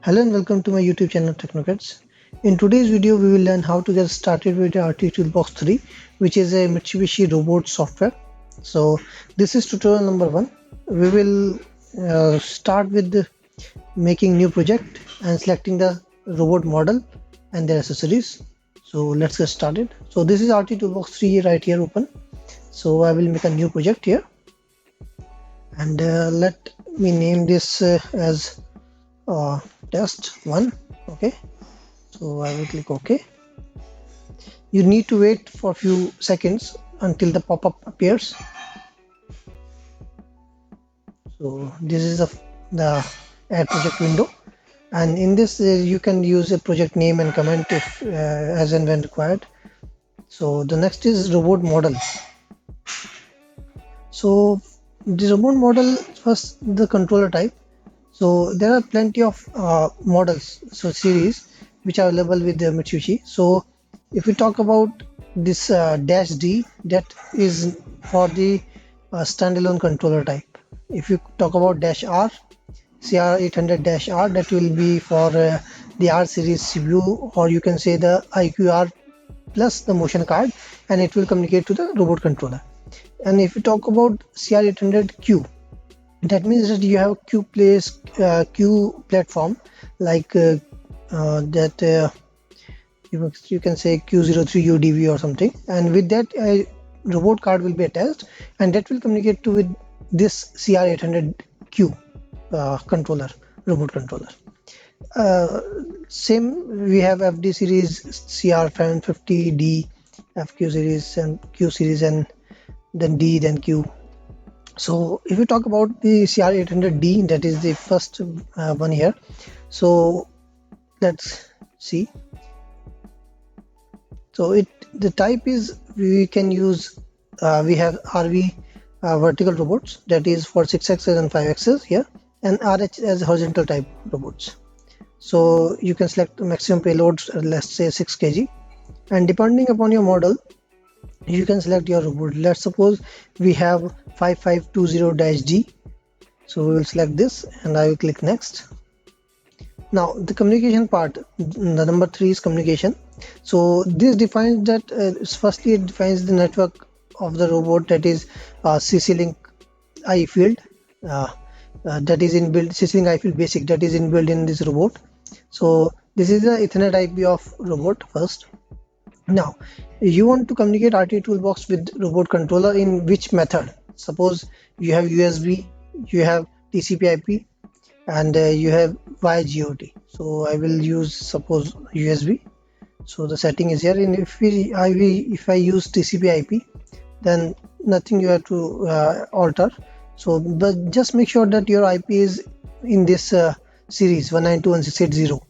Hello and welcome to my YouTube channel Technocrats. In today's video, we will learn how to get started with the RT Toolbox 3, which is a Mitsubishi robot software. So this is tutorial number 1. We will start with making new project and selecting the robot model and their accessories. So let's get started. So this is RT Toolbox 3 right here open. So I will make a new project here and let me name this as test 1. Okay, so I will click OK. You need to wait for a few seconds until the pop-up appears. So this is the add project window, and in this you can use a project name and comment if as and when required. So the next is robot model. So the robot model, first the controller type. So there are plenty of models, so series, which are available with the Mitsubishi. So if we talk about this dash D, that is for the standalone controller type. If you talk about dash R, CR800-R, that will be for the R series CPU, or you can say the IQR plus the motion card, and it will communicate to the robot controller. And if you talk about CR800Q, that means that you have Q platform like that you can say Q03UDV or something, and with that a robot card will be attached, and that will communicate to with this CR800Q controller, robot controller. Same, we have FD series, CR750D, FQ series, and Q series, and then D, then Q. So if we talk about the CR800D, that is the first one here. So let's see. So the type is, we can use we have RV vertical robots, that is for 6 axis and 5 axis here, and RH as horizontal type robots. So you can select the maximum payloads, let's say 6 kg, and depending upon your model you can select your robot. Let's suppose we have 5520-D, so we will select this and I will click next. Now the communication part, the number 3 is communication. So this defines that firstly it defines the network of the robot, that is CC-Link I field, that is inbuilt, CC-Link I field basic, that is inbuilt in this robot. So this is the Ethernet IP of robot first. Now you want to communicate RT Toolbox with robot controller in which method? Suppose you have USB, you have TCP IP, and you have via GOT. So I will use suppose USB. So the setting is here, and if I use TCP IP, then nothing you have to alter. So but just make sure that your IP is in this series 192.168.0,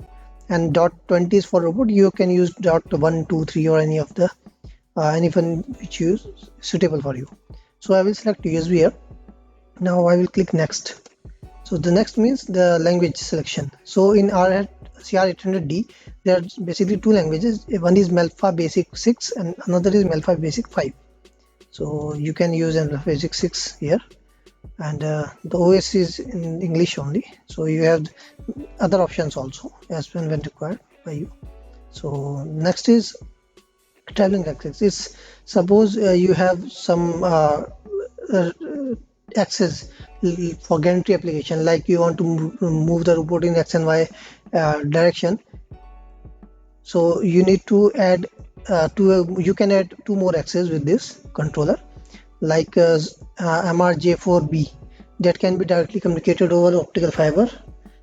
and .20 is for robot. You can use .123 or any of the anyone which is suitable for you. So I will select USB here. Now I will click next. So the next means the language selection. So in our CR800D, there are basically two languages. One is Melfa Basic 6 and another is Melfa Basic 5. So you can use Melfa Basic 6 here, and the OS is in English only. So you have other options also as when required by you. So next is traveling access. Is suppose you have some access for gantry application, like you want to move the robot in X and Y direction. So you need to add you can add 2 more axes with this controller, like MRJ4B, that can be directly communicated over optical fiber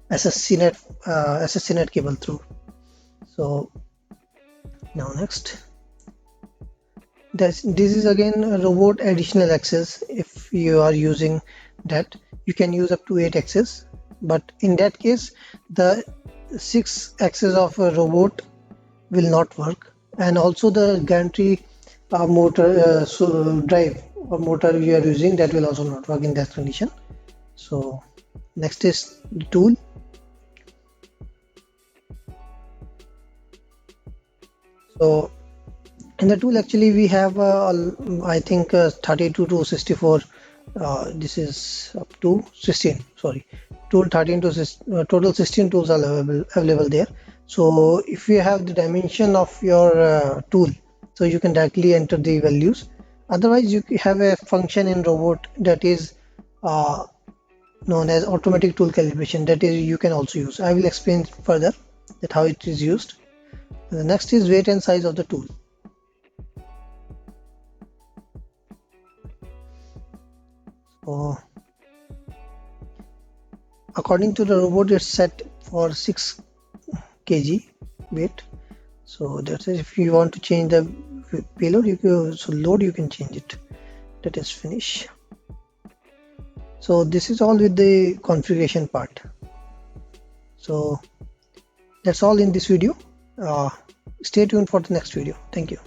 SSCnet cable through. So now next, this is again a robot additional access. If you are using that, you can use up to 8 axes, but in that case the 6 axis of a robot will not work, and also the gantry motor drive or motor you are using, that will also not work in that condition. So next is the tool. So in the tool actually we have I think 32 to 64, this is up to 16, sorry, tool 13 to total 16 tools are available there. So if you have the dimension of your tool, so you can directly enter the values. Otherwise, you have a function in robot that is uh, known as automatic tool calibration, that is you can also use. I will explain further that how it is used. The next is weight and size of the tool. So according to the robot, it's set for 6 kg weight. So that's it. If you want to change the payload, you can, so load you can change it. That is finish. So this is all with the configuration part. So that's all in this video. Stay tuned for the next video. Thank you.